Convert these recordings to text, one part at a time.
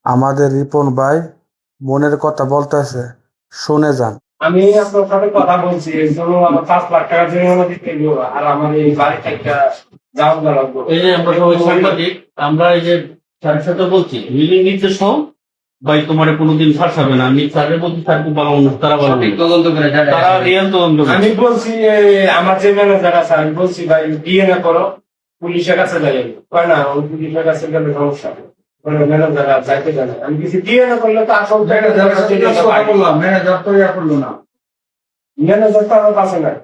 আমাদের রিপন ভাই মনের কথা বলতেছে, শুনে যান। আমি আপনার সাথে কথা বলছি, এর জন্য আমার 5 লাখ টাকা জরিমানা দিতে হইব, আর আমার এই বাড়ি থেকে যাওয়া লাগবে। এই যে আমরা সবাই সাংবাদিক, আমরা এই যে স্যারের সাথে বলছি মিলিং নির্দেশ হোক ভাই, তোমার কোনোদিন ফাঁসাবে না। আমি স্যারের বলছি, স্যার খুব ভালো মানুষ, তারা ভালো মানুষ, তদন্ত করে তারা রিয়েল তদন্ত করে। আমি বলছি আমার যে ম্যানেজার আছে, আমি বলছি ভাই ডিএনএ করো, পুলিশের কাছে যাই। কয় না, ওই পুলিশের কাছে গেলে সমস্যা। ম্যানেজার যাইতে জানে, আমি কিছু ডিএনএ করলে তো আসল ম্যানেজার তো ইয়া করলো না। ম্যানেজার তো আমার কাছে নাই।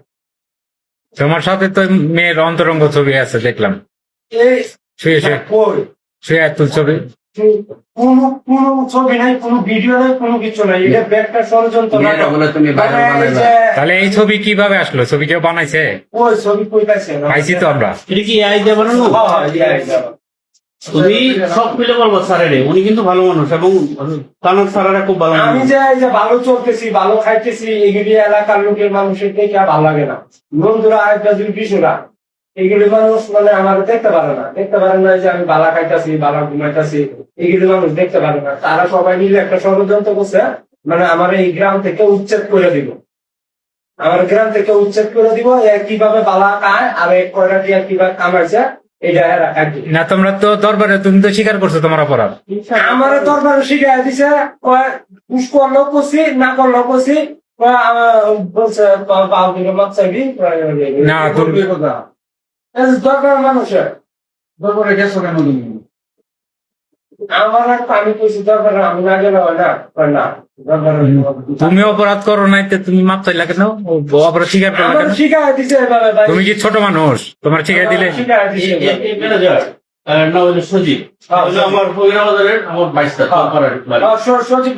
তোমার সাথে তো মেয়ের অন্তরঙ্গ ছবি আছে দেখলাম, এই শুয়ে শুয়ে কই শুয়ে তুল ছবি। কোন ছবি নাই, কোন ভিডিও নাই, কোনো কিছু নাই। এটা ব্যাগটা ষড়যন্ত্র না। মেয়েরা বলে তুমি ভাইরাল মানে এই বানাইবা। যে- তাহলে এই ছবি কিভাবে আসলো? ছবি কেউ বানাইছে? ওই ছবি কই পাইছে? পাইছি তো আমরা। এটা কি আই দিয়ে বানানো? তুমি সব মিলে বলবো স্যারের, উনি কিন্তু ভালো মানুষ এবং তানার স্যারেরা খুব ভালো আমি মানুষ। যে এই যে ভালো চলতেছি, ভালো খাইতেছি, এগুলি এলাকার লোকের মানুষের দেখে আর ভালো লাগে না। বন্ধুরা আরেকটা দুই বিষয়রা এগুলি মানুষ মানে আমার দেখতে পারে না, যে আমি বালা খাইতেছি, বালা ঘুমাইতেছি, এগুলি মানুষ দেখতে পারে না। তারা সবাই মিলে একটা ষড়যন্ত্র করছে, মানে আমার এই গ্রাম থেকে উচ্ছেদ করে দিব। আমার গ্রাম থেকে উচ্ছেদ করে দিব, কিভাবে বালা খায় আর এক কয়টা দিয়ে কিভাবে কামাইছে, এটা এরা একদিন না, তোমরা তো দরবারে তুমি তো স্বীকার করছো তোমার অপরাধ। আমার দরবারে শিখাই দিছে, পুষ করলেও করছি, না করলেও করছি। বলছে বাল দিলে মাছ চাইবি না, তুমি কথা দরকার মানুষের। তারপরে গেছো কেন তুমি? আমার আমি কইছি দরকার, আমি না গেলে হয় না, হয় না দরকারে। তুমি অপরাধ করো নাই, তো তুমি মাপ চাইলা কেন? অপরাধ স্বীকার করলা আমার কেন? শিখাই দিছে এভাবে ভাই। তুমি কি ছোট মানুষ? তোমার শিখাই দিলে? শিখাই দিছে এই ম্যানেজার না হলে সজীব, আমার ফকির আমাদের আমার 22টা সচিব